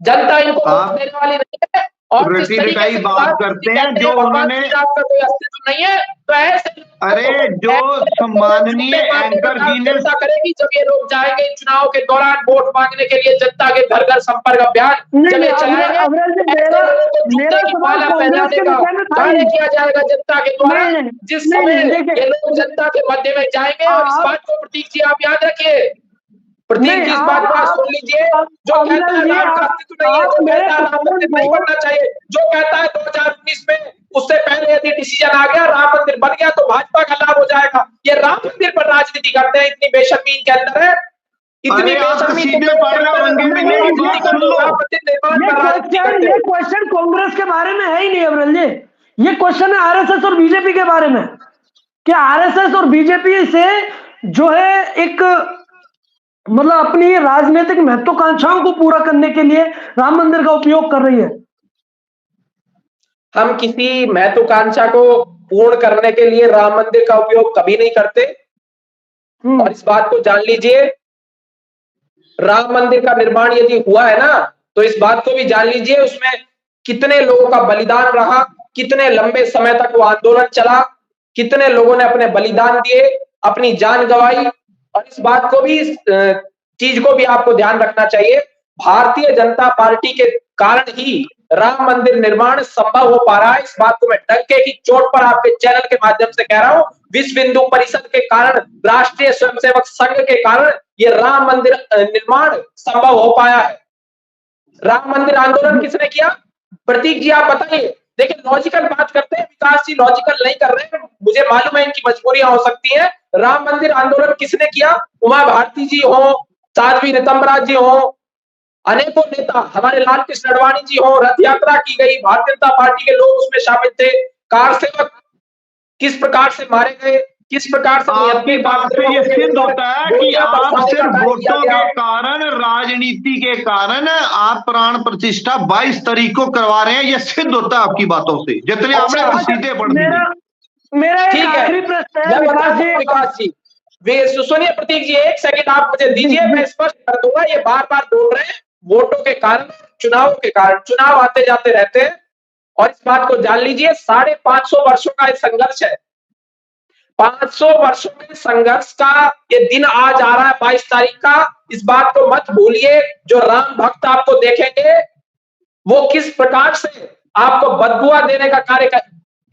जनता इनको वोट देने वाली नहीं है। और रटी बात करते हैं जो उन्होंने, आपका कोई अस्तित्व नहीं है, तो ऐसे अरे जो सम्माननीय एंकर जी ने करेगी जब ये लोग जाएंगे चुनाव के दौरान वोट मांगने के लिए, जनता के घर घर संपर्क अभियान चले जाएंगे, माला पहनाने का कार्य किया जाएगा जनता के द्वारा। जिस समय ये लोग जनता के मध्य में जाएंगे, और इस बात को प्रतीक जी आप याद रखिए, प्रतीक जी इस बात को सुन लीजिए, जो कहता है राम का अस्तित्व नहीं है, जो कहता है राम मंदिर नहीं बनना चाहिए, जो कहता है 2019 में उससे पहले यदि डिसीजन आ गया, राम मंदिर बन गया तो भाजपा का लाभ हो जाएगा, ये राम मंदिर पर राजनीति करते हैं। इतनी बेशर्मी इनके अंदर है, इतनी बेशर्मी। ये क्वेश्चन कांग्रेस के बारे में है ही नहीं अमरल जी, ये क्वेश्चन है आरएसएस और बीजेपी के बारे में। क्या आरएसएस और बीजेपी से जो है एक मतलब अपनी राजनीतिक महत्वाकांक्षाओं को पूरा करने के लिए राम मंदिर का उपयोग कर रही है? हम किसी महत्वाकांक्षा को पूर्ण करने के लिए राम मंदिर का उपयोग कभी नहीं करते। और इस बात को जान लीजिए, राम मंदिर का निर्माण यदि हुआ है ना, तो इस बात को भी जान लीजिए उसमें कितने लोगों का बलिदान रहा, कितने लंबे समय तक वो आंदोलन चला, कितने लोगों ने अपने बलिदान दिए, अपनी जान गंवाई। और इस बात को भी, इस चीज को भी आपको ध्यान रखना चाहिए, भारतीय जनता पार्टी के कारण ही राम मंदिर निर्माण संभव हो पा रहा है। इस बात को मैं डंके की चोट पर आपके चैनल के माध्यम से कह रहा हूं। विश्व हिंदू परिषद के कारण, राष्ट्रीय स्वयंसेवक संघ के कारण ये राम मंदिर निर्माण संभव हो पाया है। राम मंदिर आंदोलन किसने किया? प्रतीक जी आप बताइए। देखिए, लॉजिकल बात करते हैं, विकास जी लॉजिकल नहीं कर रहे हैं, मुझे मालूम है इनकी मजबूरियां हो सकती हैं। राम मंदिर आंदोलन किसने किया? उमा भारती जी हो, साध्वी ऋतंबरा जी हो, अनेकों नेता, हमारे लाल कृष्ण अडवाणी जी हो, रथ यात्रा की गई, भारतीय जनता पार्टी के लोग उसमें शामिल थे। कार सेवक किस प्रकार से मारे गए, किस प्रकार से आपकी बात से ये सिद्ध होता है कि आप सिर्फ वोटों के कारण, राजनीति के कारण आप प्राण प्रतिष्ठा 22 तारीख को करवा रहे हैं। ये सिद्ध होता है आपकी बातों से, जितने आपने सीधे पढ़ दिए। मेरा एक आखिरी प्रश्न है विकास जी, वे सुनिए प्रतीक जी, एक सेकंड आप मुझे दीजिए, मैं स्पष्ट कर दूंगा। ये बार बार बोल रहे हैं वोटों के कारण, चुनाव के कारण, चुनाव आते जाते रहते हैं। और इस बात को जान लीजिए, 550 वर्षों का ये संघर्ष है। 500 वर्षों में संघर्ष का ये दिन आज आ रहा है 22 तारीख का। इस बात को मत भूलिए। जो राम भक्त आपको देखेंगे वो किस प्रकार से आपको बददुआ देने का कार्य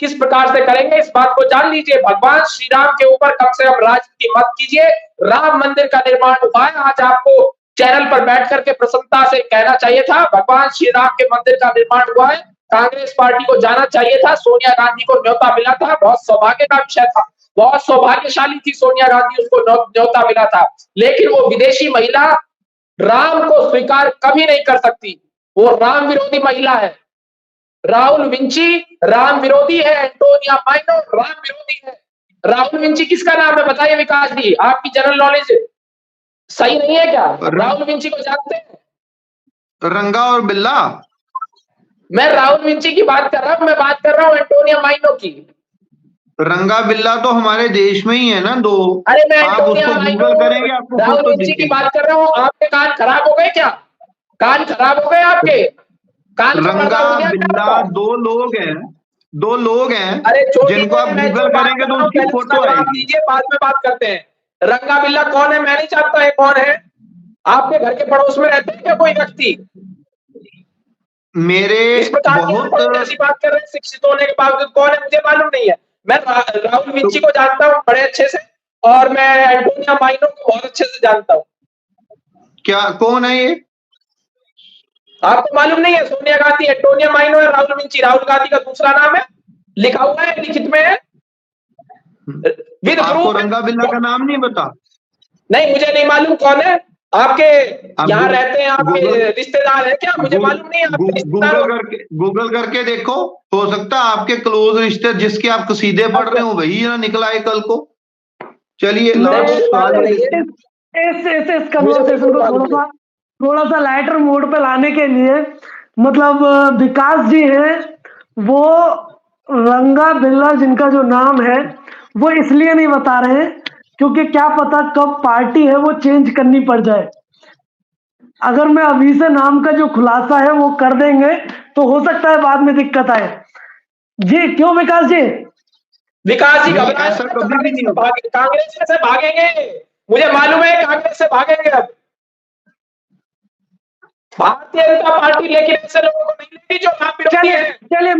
किस प्रकार से करेंगे, इस बात को जान लीजिए। भगवान श्री राम के ऊपर कम से कम राजनीति मत कीजिए। राम मंदिर का निर्माण हुआ है, आज आपको चैनल पर बैठ करके प्रसन्नता से कहना चाहिए था भगवान श्री राम के मंदिर का निर्माण हुआ है। कांग्रेस पार्टी को जाना चाहिए था, सोनिया गांधी को न्योता मिला था, बहुत सौभाग्य का विषय था, बहुत सौभाग्यशाली थी सोनिया गांधी, उसको न्योता मिला था। लेकिन वो विदेशी महिला राम को स्वीकार कभी नहीं कर सकती, वो राम विरोधी महिला है। राहुल विंची राम विरोधी है, एंटोनिया माइनो राम विरोधी है। राहुल विंची किसका नाम है बताइए विकास जी, आपकी जनरल नॉलेज सही नहीं है क्या? राहुल विंची को जानते हैं? रंगा और बिल्ला। मैं राहुल विंची की बात कर रहा हूं, मैं बात कर रहा हूं एंटोनिया माइनो की। रंगा बिल्ला तो हमारे देश में ही है ना दो। अरे मैं आप उसको गूगल करेंगे आपको राहुल विंची की बात कर रहा हूं। आपके कान खराब हो गए क्या? कान खराब हो गए आपके? कान रंगा बिल्ला दो लोग हैं अरे जिनको आप गूगल करेंगे तो उसकी फोटो आएगी। बाद में बात करते हैं। रंगा बिल्ला कौन है मैं नहीं जानता है कौन है। आपके घर के पड़ोस में रहते हैं क्या कोई व्यक्ति? मेरे इस प्रकार बहुत ऐसी बात कर रहे हैं, शिक्षित होने के बावजूद कौन है मुझे मालूम नहीं है। मैं राहुल विंची को जानता हूँ बड़े अच्छे से, और मैं एंटोनिया माइनो को बहुत अच्छे से जानता हूँ। क्या कौन है ये? आपको मालूम नहीं है? सोनिया गांधी, एंटोनिया माइनो है, राहुल विंची राहुल गांधी का दूसरा नाम है, लिखा हुआ है, लिखित में है। आपको रंगा बिल्ला का नाम नहीं पता? नहीं, मुझे नहीं मालूम कौन है। आपके यहाँ रहते हैं, आपके रिश्तेदार है क्या? मुझे मालूम नहीं है। गूगल करके देखो, हो सकता है आपके क्लोज रिश्ते जिसके आप कसीदे पढ़ रहे हो वही ना निकला है कल को। चलिए इस कन्वर्सेशन को थोड़ा सा लाइटर मोड पे लाने के लिए, मतलब विकास जी हैं वो रंगा बिल्ला जिनका जो नाम है वो इसलिए नहीं बता रहे हैं क्योंकि क्या पता कब पार्टी है वो चेंज करनी पड़ जाए। अगर मैं अभी से नाम का जो खुलासा है वो कर देंगे तो हो सकता है बाद में दिक्कत आए। जी क्यों विकास जी? विकास जी ऐसा कभी भी नहीं होगा। कांग्रेस से भागेंगे, मुझे मालूम है कांग्रेस से भागेंगे अब भारतीय जनता पार्टी, लेकिन ऐसे लोगों को नहीं लेगी जो नाम विरोधी है। चलिए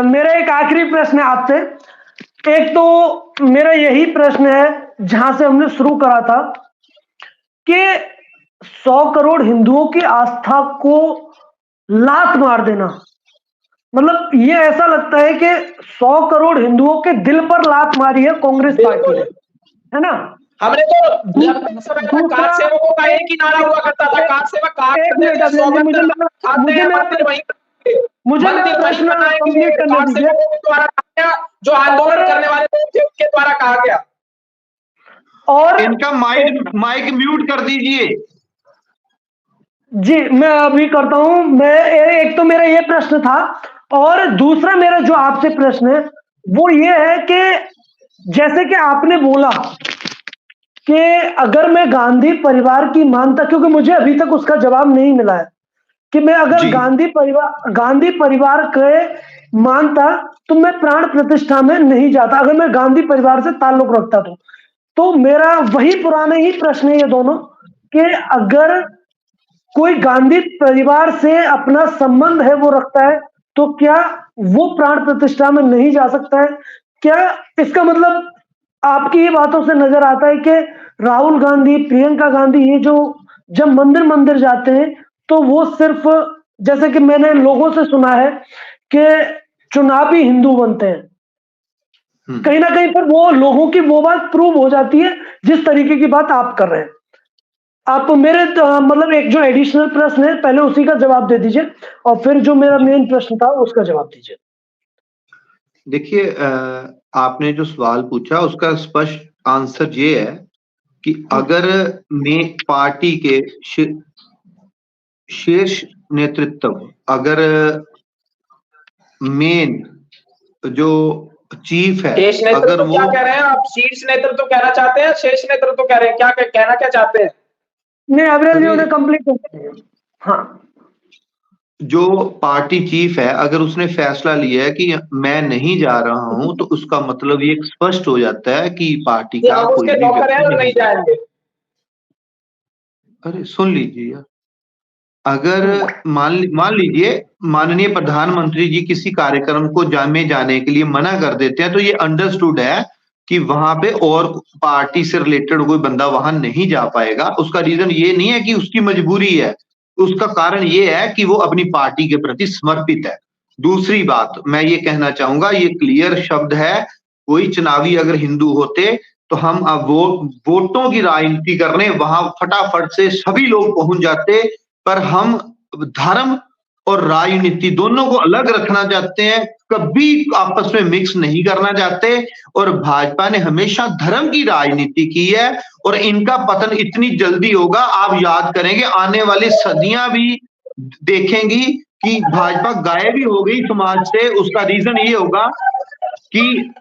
मेरा एक आखिरी प्रश्न है आपसे। एक तो मेरा यही प्रश्न है जहां से हमने शुरू करा था कि 100 करोड़ हिंदुओं की आस्था को लात मार देना, मतलब ये ऐसा लगता है कि 100 करोड़ हिंदुओं के दिल पर लात मारी है कांग्रेस पार्टी ने, है ना? हमने तो लंबे समय तक कार सेवकों का एक ही नारा हुआ करता था, कार सेवक जो आंदोलन करने वाले थे उनके द्वारा कहा गया। और इनका माइक म्यूट कर दीजिए। जी, मैं अभी करता हूं। एक तो मेरा ये प्रश्न था, और दूसरा मेरा जो आपसे प्रश्न है वो ये है कि जैसे कि आपने बोला कि अगर मैं गांधी परिवार की मानता, क्योंकि मुझे अभी तक उसका जवाब नहीं मिला है कि मैं अगर जी गांधी परिवार के मानता तो मैं प्राण प्रतिष्ठा में नहीं जाता, अगर मैं गांधी परिवार से ताल्लुक रखता तो मेरा वही पुराने ही प्रश्न है ये दोनों, कि अगर कोई गांधी परिवार से अपना संबंध है वो रखता है तो क्या वो प्राण प्रतिष्ठा में नहीं जा सकता है? क्या इसका मतलब आपकी ये बातों से नजर आता है कि राहुल गांधी, प्रियंका गांधी, ये जो जब मंदिर मंदिर जाते हैं तो वो सिर्फ, जैसे कि मैंने लोगों से सुना है कि चुनावी हिंदू बनते हैं, कहीं ना कहीं पर वो लोगों की वो बात प्रूव हो जाती है जिस तरीके की बात आप कर रहे हैं। आप मेरे मतलब एक जो एडिशनल प्रश्न है पहले उसी का जवाब दे दीजिए, और फिर जो मेरा मेन प्रश्न था उसका जवाब दीजिए। देखिए, आपने जो सवाल पूछा उसका स्पष्ट आंसर ये है कि अगर मैं पार्टी के शीर्ष नेतृत्व, अगर मेन जो चीफ है, शीर्ष अगर नेतृत्व वो, क्या कह रहे हैं आप? शीर्ष नेतृत्व कहना चाहते हैं, शीर्ष नेतृत्व कह रहे हैं, क्या कहना क्या चाहते हैं? नहीं, अविनाश जी ने कंप्लीट कर दिया। हाँ, जो पार्टी चीफ है अगर उसने फैसला लिया है कि मैं नहीं जा रहा हूं, तो उसका मतलब ये स्पष्ट हो जाता है कि पार्टी कि का हम कोई उसके भी नौकर हैं व्यक्ति और नहीं नहीं। जाएंगे। अरे सुन लीजिए यार, अगर मान लीजिए माननीय प्रधानमंत्री जी किसी कार्यक्रम को में जाने के लिए मना कर देते हैं, तो ये अंडरस्टूड है कि वहां पे और पार्टी से रिलेटेड कोई बंदा वहां नहीं जा पाएगा। उसका रीजन ये नहीं है कि उसकी मजबूरी है, उसका कारण ये है कि वो अपनी पार्टी के प्रति समर्पित है। दूसरी बात मैं ये कहना चाहूंगा, ये क्लियर शब्द है, कोई चुनावी अगर हिंदू होते तो हम अब वोटों की राजनीति करने वहां फटाफट से सभी लोग पहुंच जाते, पर हम धर्म और राजनीति दोनों को अलग रखना चाहते हैं, कभी आपस में मिक्स नहीं करना चाहते। और भाजपा ने हमेशा धर्म की राजनीति की है, और इनका पतन इतनी जल्दी होगा, आप याद करेंगे आने वाली सदियां भी देखेंगी कि भाजपा गायब ही हो गई समाज से। उसका रीजन ये होगा कि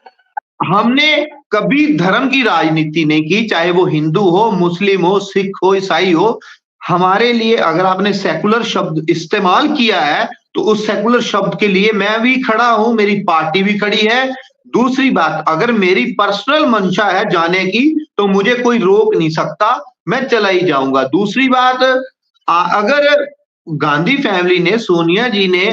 हमने कभी धर्म की राजनीति नहीं की, चाहे वो हिंदू हो, मुस्लिम हो, सिख हो, ईसाई हो। हमारे लिए अगर आपने सेकुलर शब्द इस्तेमाल किया है तो उस सेकुलर शब्द के लिए मैं भी खड़ा हूं, मेरी पार्टी भी खड़ी है। दूसरी बात, अगर मेरी पर्सनल मंशा है जाने की तो मुझे कोई रोक नहीं सकता, मैं चला ही जाऊंगा। दूसरी बात, अगर गांधी फैमिली ने, सोनिया जी ने,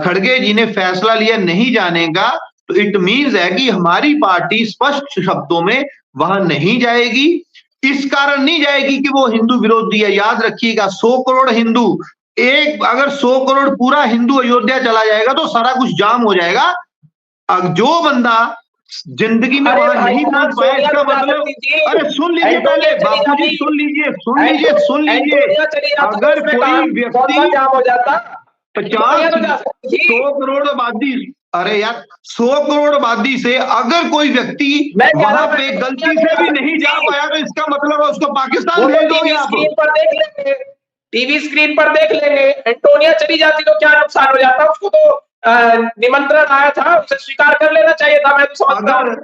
खड़गे जी ने फैसला लिया नहीं जाने का, तो इट मीन्स है कि हमारी पार्टी स्पष्ट शब्दों में वहां नहीं जाएगी। इस कारण नहीं जाएगी कि वो हिंदू विरोधी है। याद रखिएगा, 100 करोड़ हिंदू, एक अगर 100 करोड़ पूरा हिंदू अयोध्या चला जाएगा तो सारा कुछ जाम हो जाएगा। अब जो बंदा जिंदगी में वहां नहीं पहुंच पाया, इसका मतलब, अरे सुन लीजिए पहले बापू जी, सुन लीजिए सुन लीजिए सुन लीजिए, अगर कोई व्यक्ति जाम हो जाता 100 करोड़ आबादी, अरे यार 100 करोड़ आबादी से अगर कोई व्यक्ति वहां पे गलती से भी नहीं जा पाया तो इसका मतलब है उसको पाकिस्तान भेज दोगे आप। स्क्रीन पर देख लेंगे, टीवी स्क्रीन पर देख लेंगे, एंटोनिया चली जाती तो क्या नुकसान हो जाता? उसको तो निमंत्रण आया था, उसे स्वीकार कर लेना चाहिए था। मैं तो समझता हूँ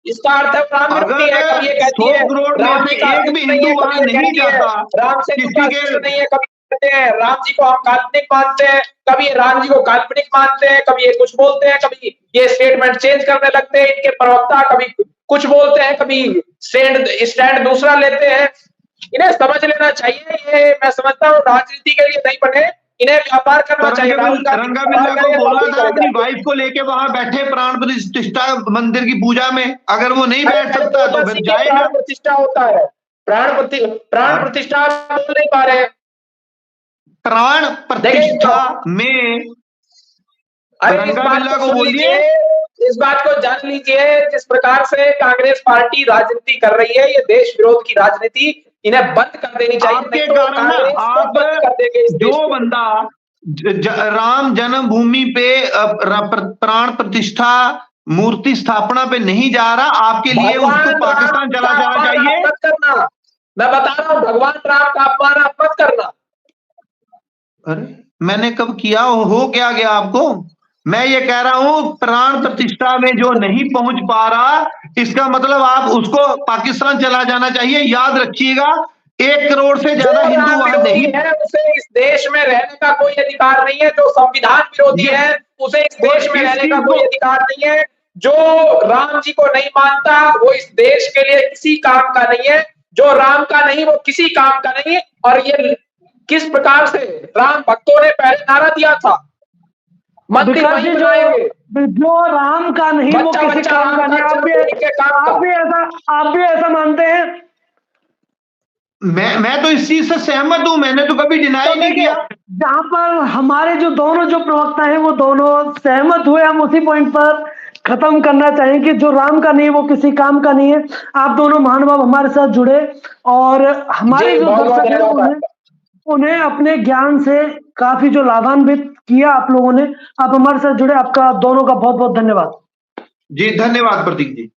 इसका अर्थ है राम विरोधी है, कभी ये कहती है राम जी का एक भी हिंदू वहां नहीं जाता, राम से किसी के नहीं है, कभी कहते हैं राम जी को हम काल्पनिक मानते हैं, कभी राम जी को काल्पनिक मानते हैं, कभी ये कुछ बोलते हैं, कभी ये स्टेटमेंट चेंज करने लगते हैं इनके प्रवक्ता, कभी कुछ बोलते हैं, कभी स्टैंड दूसरा लेते हैं। इन्हें समझ लेना चाहिए, ये मैं समझता हूँ राजनीति के लिए नहीं बने, इन्हें व्यापार करना चाहिए। रंगा बिल्ला को बोला था अपनी वाइफ को लेके वहां बैठे प्राण प्रतिष्ठा मंदिर की पूजा में, अगर वो नहीं बैठ सकता तो फिर जाए ना। प्रतिष्ठा होता है, प्राण प्रतिष्ठा बोल नहीं पा रहे। प्राण प्रतिष्ठा में रंगा बिल्ला को बोलिए, इस बात को जान लीजिए, जिस प्रकार से कांग्रेस पार्टी राजनीति कर रही है, ये देश विरोध की राजनीति, इन्हें बंद कर देनी चाहिए। आपके कारण आप जो बंदा राम जन्मभूमि पे प्राण प्रतिष्ठा मूर्ति स्थापना पे नहीं जा रहा, आपके लिए उसको पाकिस्तान चला जाना चाहिए। मत करना, मैं बता रहा हूँ, भगवान राम का अपमान आप मत करना। अरे मैंने कब किया? हो क्या गया आपको? मैं ये कह रहा हूं प्राण प्रतिष्ठा में जो नहीं पहुंच पा रहा, इसका मतलब आप उसको पाकिस्तान चला जाना चाहिए। याद रखिएगा 1 करोड़ से ज्यादा जो हिंदू राम वहां विरोधी नहीं है उसे इस देश में रहने का कोई अधिकार नहीं है। जो संविधान विरोधी ये- है उसे इस और देश में इस रहने का चीज कोई को अधिकार नहीं है। जो राम जी को नहीं मानता वो इस देश के लिए किसी काम का नहीं है। जो राम का नहीं वो किसी काम का नहीं है। और ये किस प्रकार से राम भक्तों ने पहले नारा दिया था, मंदिर विकास वहीं जी, बनाएंगे, जो राम का नहीं वो बच्चा किसी बच्चा काम राम का नहीं। का, जन्मभूमि के काम का। आप भी ऐसा मानते हैं? मैं तो इस चीज से सहमत हूं, मैंने तो कभी डिनाई तो नहीं देखिए, किया। जहां पर हमारे जो दोनों जो प्रवक्ता हैं वो दोनों सहमत हुए, हम उसी पॉइंट पर खत्म करना चाहें कि जो राम का नहीं वो किसी काम का नहीं है। आप दोनों महानुभाव हमारे साथ जुड़े और हमारे जी जो बहुत बहुत दर्शक हैं धन्यवाद उन्हें आपका। उन्हें अपने ज्ञान से काफी जो लाभान्वित किया आप लोगों ने। आप हमारे साथ जुड़े, आपका दोनों का बहुत बहुत धन्यवाद। जी धन्यवाद प्रतीक जी।